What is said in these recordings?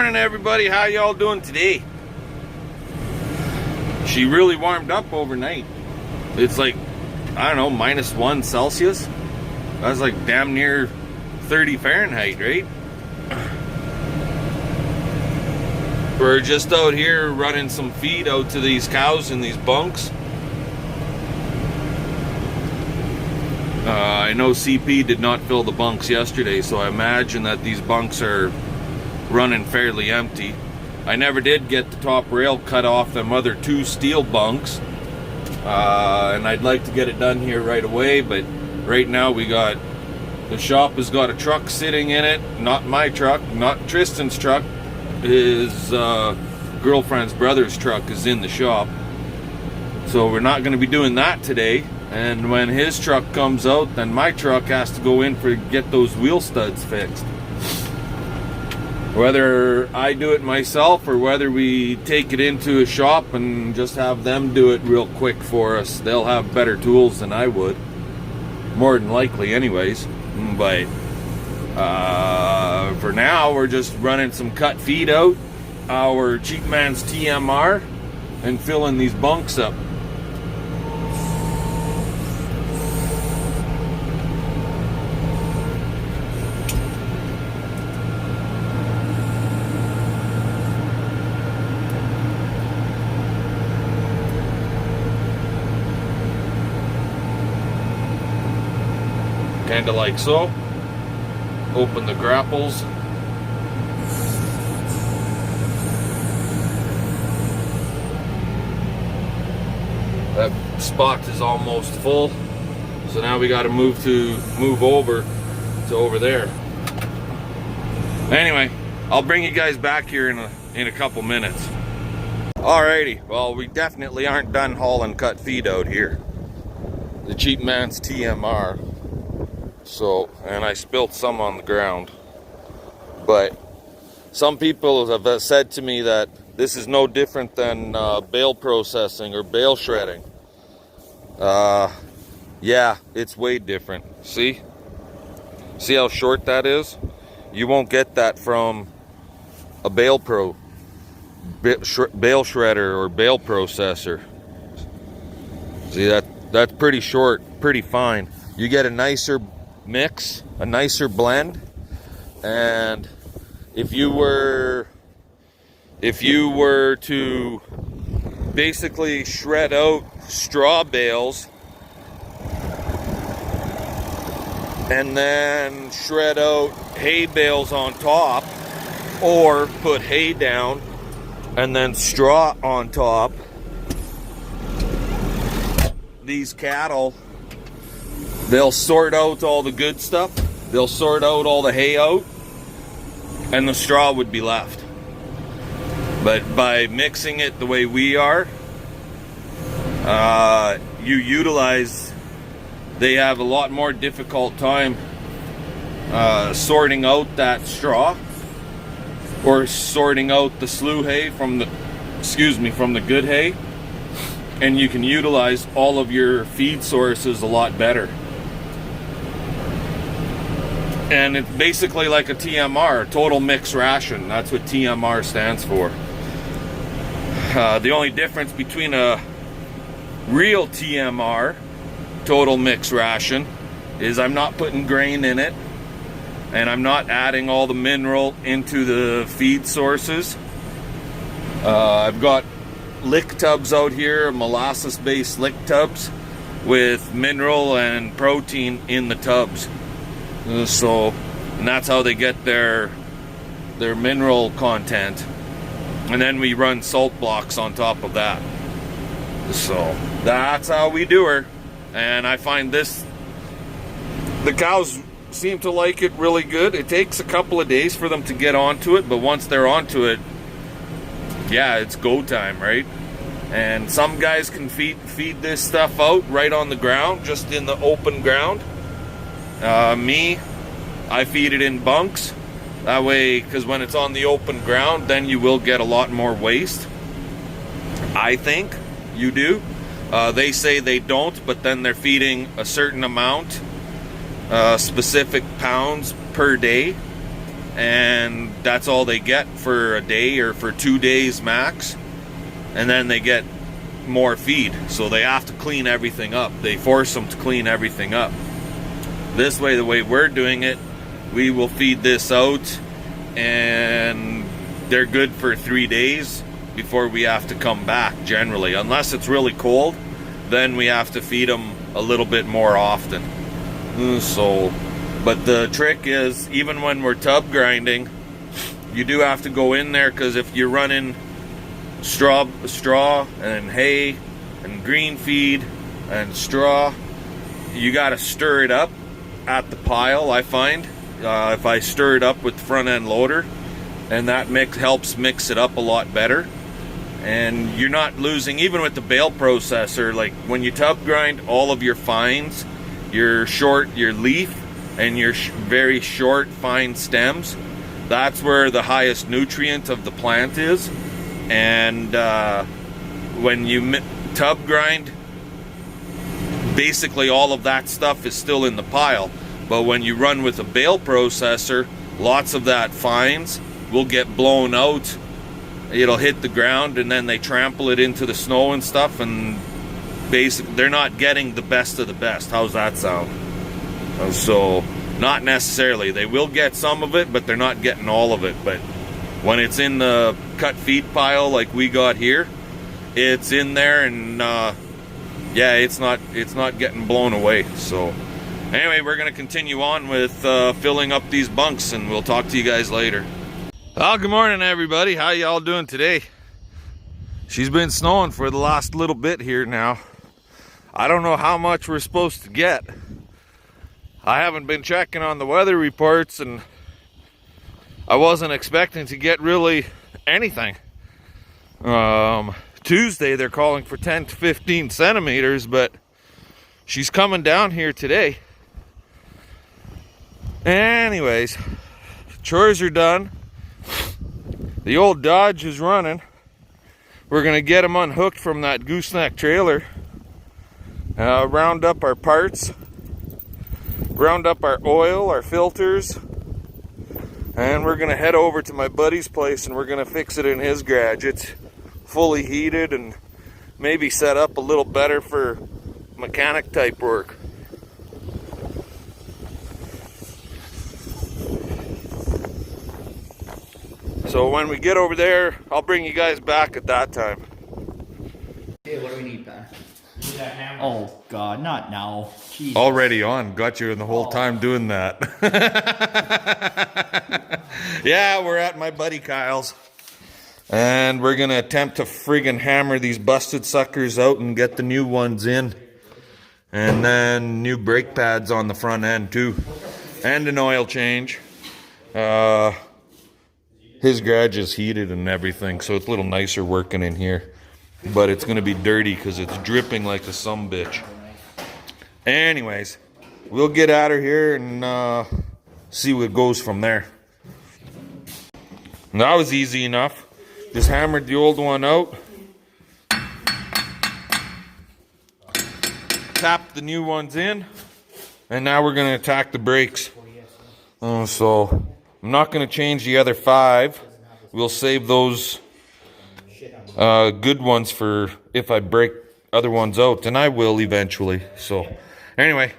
Morning everybody, how y'all doing today? She really warmed up overnight. It's like, I don't know, -1 Celsius. That's like damn near 30 Fahrenheit, right? We're just out here running some feed out to these cows in these bunks. I know CP did not fill the bunks yesterday, so I imagine that these bunks are running fairly empty. I never did get the top rail cut off them other 2 steel bunks, and I'd like to get it done here right away, but right now the shop has got a truck sitting in it, not my truck, not Tristan's truck. His girlfriend's brother's truck is in the shop, so we're not going to be doing that today. And when his truck comes out, then my truck has to go in for get those wheel studs fixed. Whether I do it myself or whether we take it into a shop and just have them do it real quick for us, they'll have better tools than I would, more than likely anyways. But for now, we're just running some cut feed out, our cheap man's TMR, and filling these bunks up. Kinda like so. Open the grapples. That spot is almost full, so now we got to move over to over there. Anyway, I'll bring you guys back here in a couple minutes. Alrighty, well, we definitely aren't done hauling cut feed out here. The cheap man's TMR. So, and I spilled some on the ground, but some people have said to me that this is no different than bale processing or bale shredding. Yeah, it's way different. See how short that is? You won't get that from a bale shredder or bale processor. See, that's pretty short, pretty fine. You get a nicer mix, a nicer blend. And if you were to basically shred out straw bales and then shred out hay bales on top, or put hay down and then straw on top, these cattle, they'll sort out all the good stuff. They'll sort out all the hay out, and the straw would be left. But by mixing it the way we are, they have a lot more difficult time sorting out that straw, or sorting out the slew hay from the good hay, and you can utilize all of your feed sources a lot better. And it's basically like a TMR, total mix ration. That's what TMR stands for. The only difference between a real TMR, total mix ration, is I'm not putting grain in it, and I'm not adding all the mineral into the feed sources. I've got lick tubs out here, molasses-based lick tubs with mineral and protein in the tubs. So, and that's how they get their mineral content. And then we run salt blocks on top of that. So that's how we do her. And I find the cows seem to like it really good. It takes a couple of days for them to get onto it, but once they're onto it, yeah, it's go time, right? And some guys can feed this stuff out right on the ground, just in the open ground. Me, I feed it in bunks. That way, because when it's on the open ground, then you will get a lot more waste. I think you do. They say they don't, but then they're feeding a certain amount, specific pounds per day. and that's all they get for a day or for 2 days max, and then they get more feed, so they have to clean everything up. They force them to clean everything up. This way, the way we're doing it, we will feed this out and they're good for 3 days before we have to come back generally. Unless it's really cold, then we have to feed them a little bit more often. So, but the trick is, even when we're tub grinding, you do have to go in there, because if you're running straw and hay and green feed and straw, you got to stir it up at the pile. I find if I stir it up with the front end loader, and that helps mix it up a lot better, and you're not losing, even with the bale processor. Like when you tub grind, all of your fines, your leaf and your very short fine stems, that's where the highest nutrient of the plant is. And when you tub grind, basically all of that stuff is still in the pile. But when you run with a bale processor, lots of that fines will get blown out. It'll hit the ground, and then they trample it into the snow and stuff, and basically they're not getting the best of the best. How's that sound? So not necessarily. They will get some of it, but they're not getting all of it. But when it's in the cut feed pile like we got here, it's in there, and yeah, it's not getting blown away. So anyway, we're gonna continue on with filling up these bunks, and we'll talk to you guys later. Well, good morning everybody. How y'all doing today? She's been snowing for the last little bit here now. I don't know how much we're supposed to get. I haven't been checking on the weather reports, and I wasn't expecting to get really anything. Tuesday they're calling for 10 to 15 centimeters, but she's coming down here today. Anyways, chores are done. The old Dodge is running. We're gonna get them unhooked from that gooseneck trailer, round up our parts, round up our oil, our filters, and we're gonna head over to my buddy's place, and we're gonna fix it in his garage. It's fully heated and maybe set up a little better for mechanic type work. So when we get over there, I'll bring you guys back at that time. Okay, what do we need, Pat? Oh God, not now. Jesus. Already on. Got you in the whole time doing that. Yeah, we're at my buddy Kyle's, and we're gonna attempt to friggin' hammer these busted suckers out and get the new ones in, and then new brake pads on the front end too, and an oil change. His garage is heated and everything, so it's a little nicer working in here. But it's going to be dirty because it's dripping like a sumbitch. Anyways, we'll get out of here and see what goes from there. And that was easy enough. Just hammered the old one out. Tapped the new ones in. And now we're going to attack the brakes. So I'm not going to change the other 5. We'll save those good ones for if I break other ones out, and I will eventually. So anyway,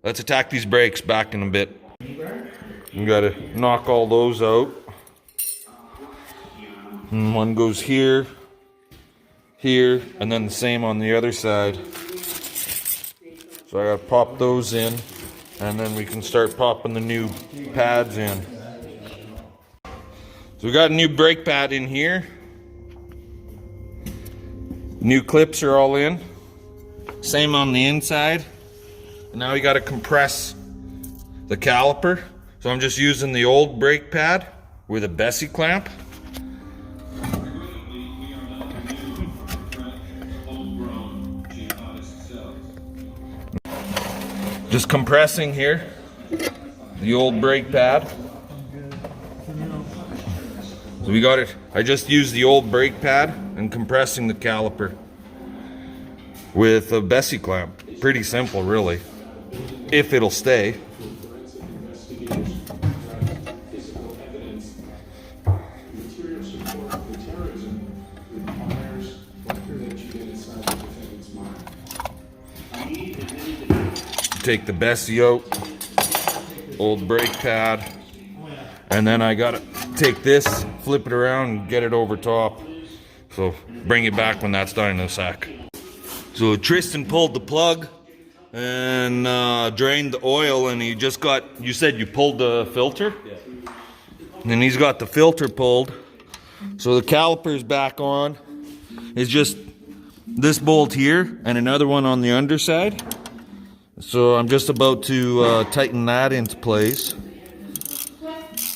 let's attack these brakes. Back in a bit. You got to knock all those out. And one goes here, here, and then the same on the other side. So I got to pop those in, and then we can start popping the new pads in. So we got a new brake pad in here. New clips are all in. Same on the inside. And now we got to compress the caliper. So I'm just using the old brake pad with a Bessie clamp. Just compressing here the old brake pad. So we got it. I just used the old brake pad and compressing the caliper with a Bessie clamp. Pretty simple, really, if it'll stay. take the Bessie out, old brake pad, and then I gotta take this, flip it around, and get it over top. So bring it back when that's done in a sec. So Tristan pulled the plug and drained the oil, and he just got, you said you pulled the filter? Yeah. And he's got the filter pulled. So the caliper's back on. It's just this bolt here and another one on the underside. So I'm just about to tighten that into place.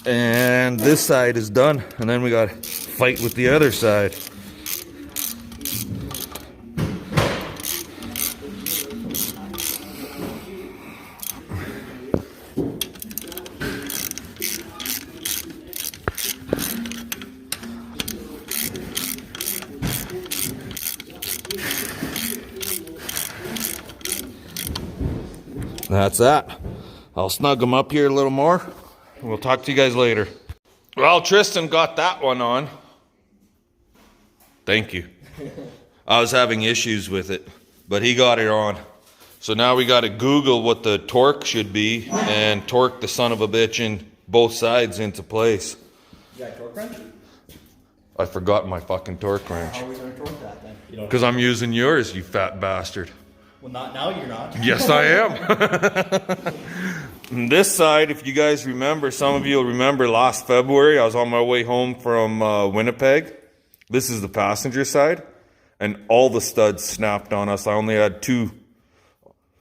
And this side is done. And then we got to fight with the other side. That's that. I'll snug them up here a little more. We'll talk to you guys later. Well, Tristan got that one on. Thank you. I was having issues with it, but he got it on. So now we got to Google what the torque should be and torque the son of a bitch in both sides into place. You got a torque wrench? I forgot my fucking torque wrench. How are we going to torque that then? Because I'm using yours, you fat bastard. Well, not now, you're not. Yes, I am. This side, if you guys remember, some of you will remember last February, I was on my way home from Winnipeg. This is the passenger side, and all the studs snapped on us. I only had 2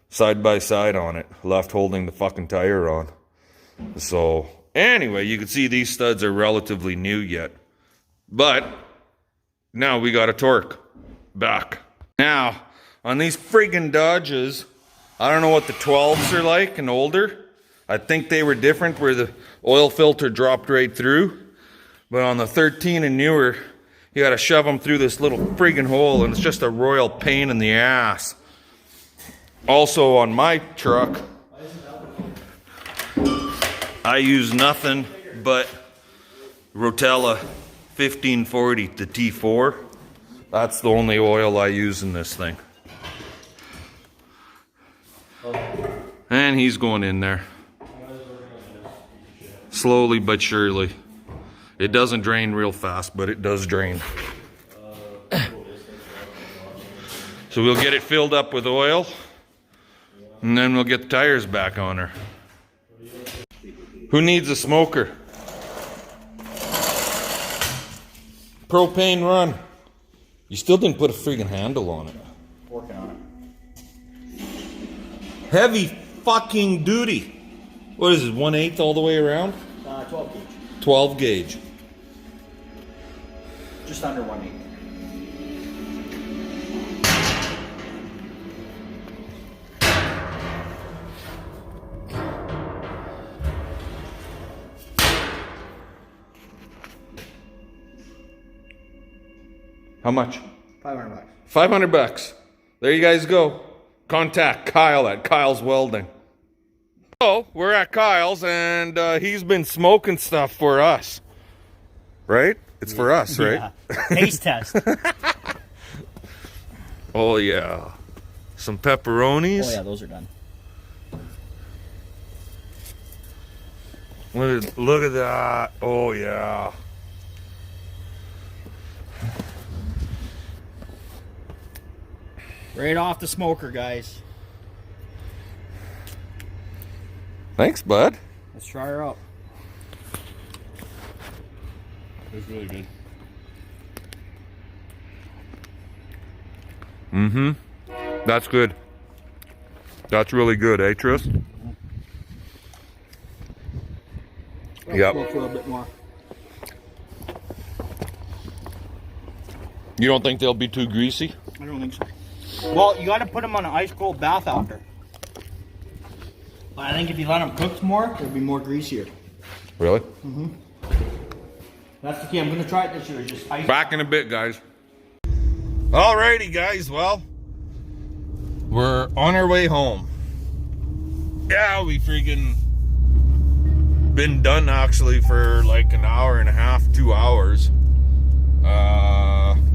side by side on it, left holding the fucking tire on. So, anyway, you can see these studs are relatively new yet. But, now we got a torque back. Now, on these friggin' Dodges, I don't know what the 12s are like and older. I think they were different where the oil filter dropped right through. But on the 13 and newer, you gotta shove them through this little friggin' hole, and it's just a royal pain in the ass. Also on my truck, I use nothing but Rotella 1540 to T4. That's the only oil I use in this thing. And he's going in there. Slowly but surely. It doesn't drain real fast, but it does drain. So we'll get it filled up with oil, and then we'll get the tires back on her. Who needs a smoker? Propane run. You still didn't put a friggin' handle on it. Working on it. Heavy fucking duty. What is it, 1/8 all the way around? 12 gauge. 12 gauge. Just under 1/8. How much? $500. $500. There you guys go. Contact Kyle at Kyle's Welding. So, we're at Kyle's, and he's been smoking stuff for us. Right? It's for us, right? Yeah. Taste test. Oh, yeah. Some pepperonis. Oh, yeah, those are done. Look at that. Oh, yeah. Right off the smoker, guys. Thanks, bud. Let's try her up. It's really good. Mm-hmm. That's good. That's really good, eh, Tris? Yep. Go for a bit more. You don't think they'll be too greasy? I don't think so. Well, you got to put them on an ice cold bath after. But I think if you let them cook more, they'll be more greasier. Really? Mm-hmm. That's the key. I'm going to try it this year. Just ice. Back in a bit, guys. Alrighty, guys. Well, we're on our way home. Yeah, we freaking been done actually for like an hour and a half, 2 hours.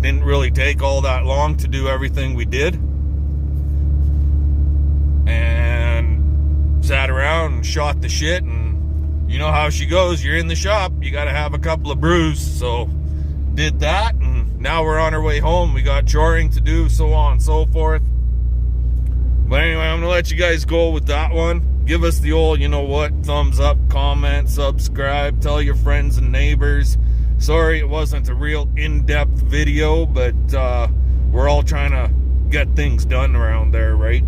Didn't really take all that long to do everything we did. And sat around and shot the shit, and you know how she goes. You're in the shop, you got to have a couple of brews. So did that, and now we're on our way home. We got choring to do, so on and so forth. But anyway, I'm gonna let you guys go with that one. Give us the old, you know what, thumbs up, comment, subscribe, tell your friends and neighbors. Sorry it wasn't a real in-depth video, but we're all trying to get things done around there, right?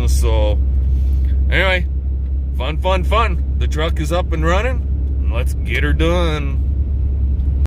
So anyway, fun. The truck is up and running. Let's get her done.